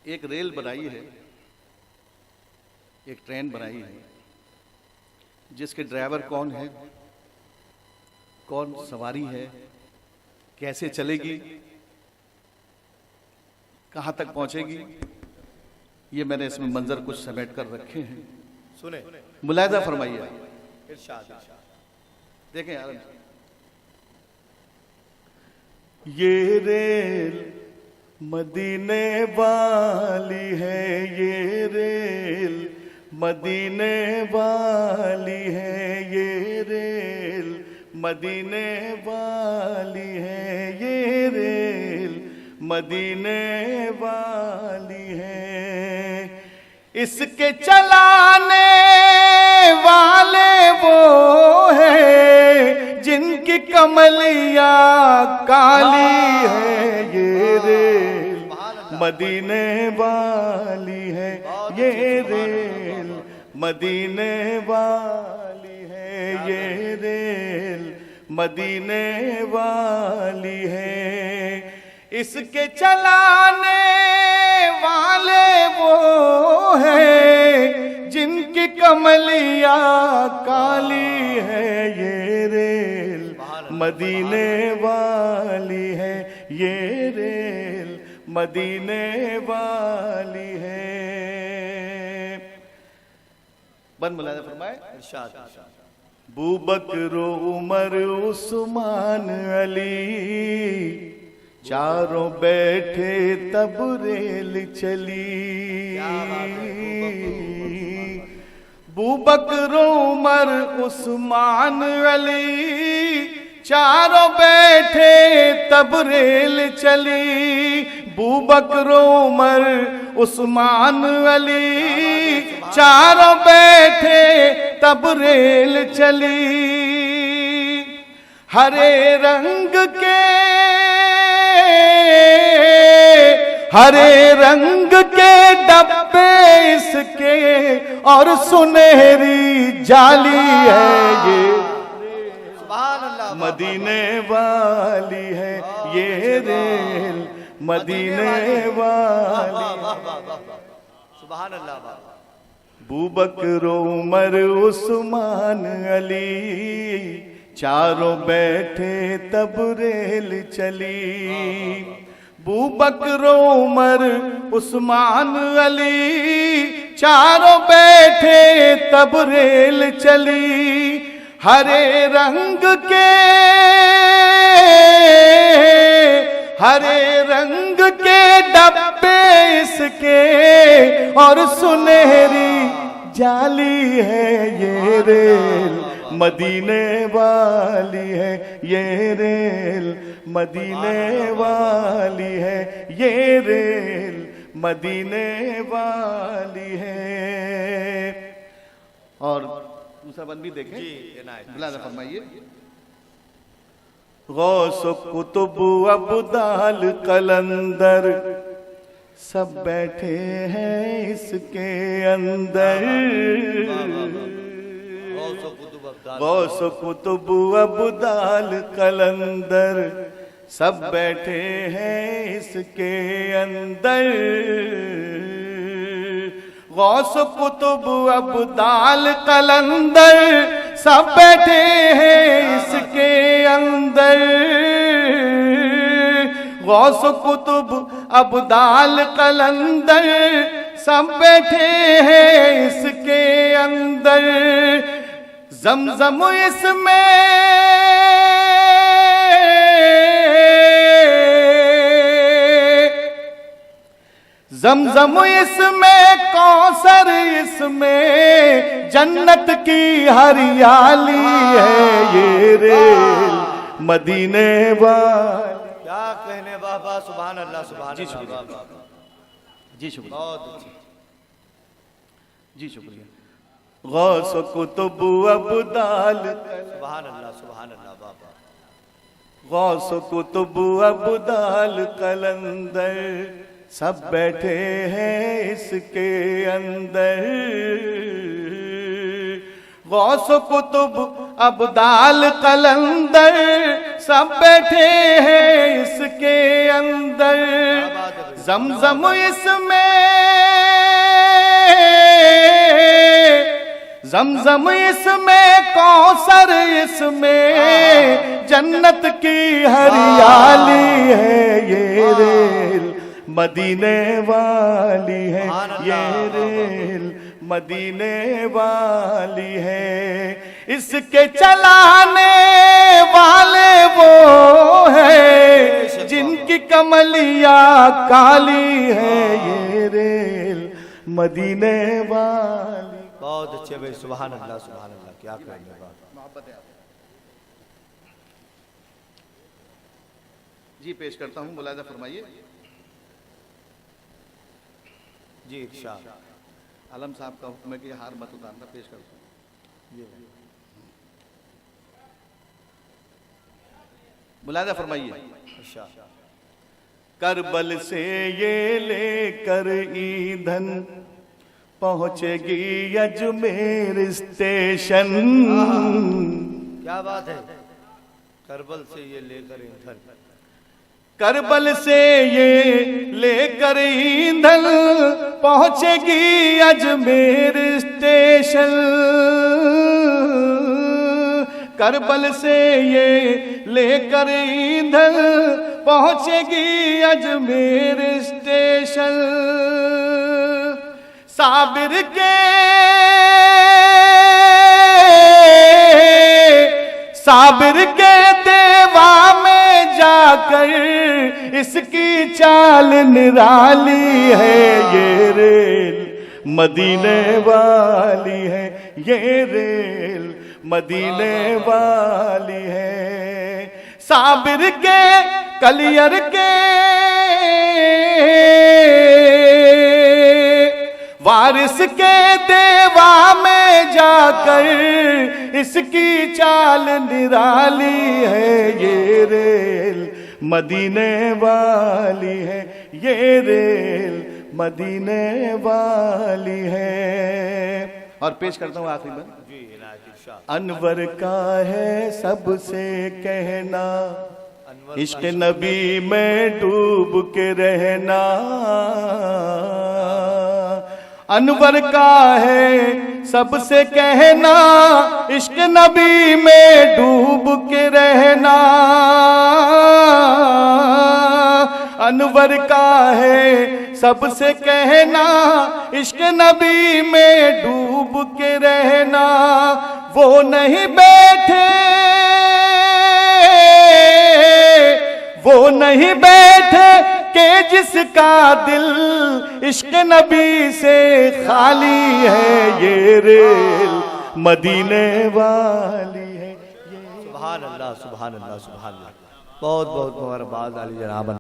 एक रेल बनाई है, एक ट्रेन बनाई है, जिसके ड्राइवर कौन है, कौन सवारी है, कैसे चलेगी, कहां तक पहुंचेगी, ये मैंने इसमें मंजर कुछ समेट कर रखे हैं। सुने, मुलाहिजा फरमाइए। देखें यार, ये रेल मदीने वाली है, ये रेल मदीने वाली है, ये रेल मदीने वाली है, ये रेल मदीने वाली है। इसके चलाने वाले वो है जिनकी कमलिया काली है, ये रेल मदीने वाली है, ये रेल मदीने वाली है, ये रेल मदीने वाली है। इसके चलाने वाले वो है जिनकी कमलिया काली है, ये रेल मदीने वाली है, ये रेल मदीने वाली है। बन मुलाहिजा फरमाए। बू बकर उमर उस्मान अली चारों बैठे तब रेल चली। बू बकर उमर उस्मान अली चारों बैठे तब रेल चली। बू बकर उमर उस्मान अली चारों बैठे तब रेल चली। हरे रंग के डब्बे इसके और सुनहरी जाली है, ये मदीने वाली है, ये रेल मदीने वाली। सुभान अल्लाह। बू बकर उमर उस्मान अली चारों बैठे तब रेल चली। बू बकर उमर उस्मान अली चारों बैठे तब रेल चली। हरे रंग के डब्बे इसके और सुनहरी जाली है, ये रेल मदीने वाली है, ये रेल मदीने वाली है, ये रेल मदीने वाली है। और दूसरा बंद भी देखें, मुलाहिजा फरमाइए। गौस कुतुब अब्दाल कलंदर सब बैठे हैं इसके अंदर। गौस कुतुब अब्दाल कलंदर सब बैठे हैं इसके अंदर। गौस कुतुब अब्दाल कलंदर सब बैठे हैं इसके अंदर। गौस कुतुब अब्दाल कलंदर सब बैठे हैं इसके अंदर। ज़मज़म इसमें ज़मज़म इसमें कौसर इसमें जन्नत की हरियाली है, ये रेल मदीने वाली। क्या कहने बाबा, सुभान अल्लाह सुभान जी अल्लाह। शुक्रिया, जी शुक्रिया, बहुत अच्छी, जी शुक्रिया। गौस कुतुब अब्दाल सुभान अल्लाह बाबा। गौस कुतुब अब्दाल कलंदर सब बैठे हैं इसके अंदर। गौस कुतुब अब्दाल कलंदर सब बैठे हैं इसके अंदर। जमजम इसमें, जमजम इसमें, कौसर इसमें, जन्नत की हरियाली है ये रेल मदीने वाली है, ये रेल मदीने वाली है। इसके चलाने वाले वो है जिनकी कमलिया काली है, ये रेल मदीने वाली। बहुत अच्छे भाई, सुभान अल्लाह सुभान अल्लाह, क्या कहने बात। जी पेश करता हूँ, मुलाहिजा फरमाइए। जी इरशाद। आलम साहब का हुक्म है कि हार मत उतारना, पेश करता हूँ। मुलाहिजा फरमाइए। इरशाद। करबल से ये लेकर ईंधन पहुंचेगी अजमेर स्टेशन। क्या बात है, करबल से ये लेकर ईंधन, करबल से ये लेकर ईंधन पहुंचेगी अजमेर स्टेशन। करबल से ये लेकर ईंधन पहुंचेगी अजमेर स्टेशन। साबिर के, साबिर के देवा में जाकर इसकी चाल निराली है, ये रेल मदीने वाली है, ये रेल मदीने वाली है। साबिर के, कलियर के, वारिस के देवा में जाकर इसकी चाल निराली है, ये रेल मदीने वाली है, ये रेल मदीने वाली है। और पेश करता हूँ आखिरी में। अनवर का है सबसे कहना, इश्क नबी में डूब के रहना। अनवर का है सबसे कहना, इश्क नबी में डूब के रहना। अनवर का है सबसे कहना, इश्क नबी में डूब के रहना। वो नहीं बैठे, वो नहीं बैठे कि जिसका दिल इश्क नबी से खाली है, ये रेल मदीने वाली है। सुभान अल्लाह सुभान अल्लाह सुभान अल्लाह। बहुत बहुत मुबारकबाद अली जनाब।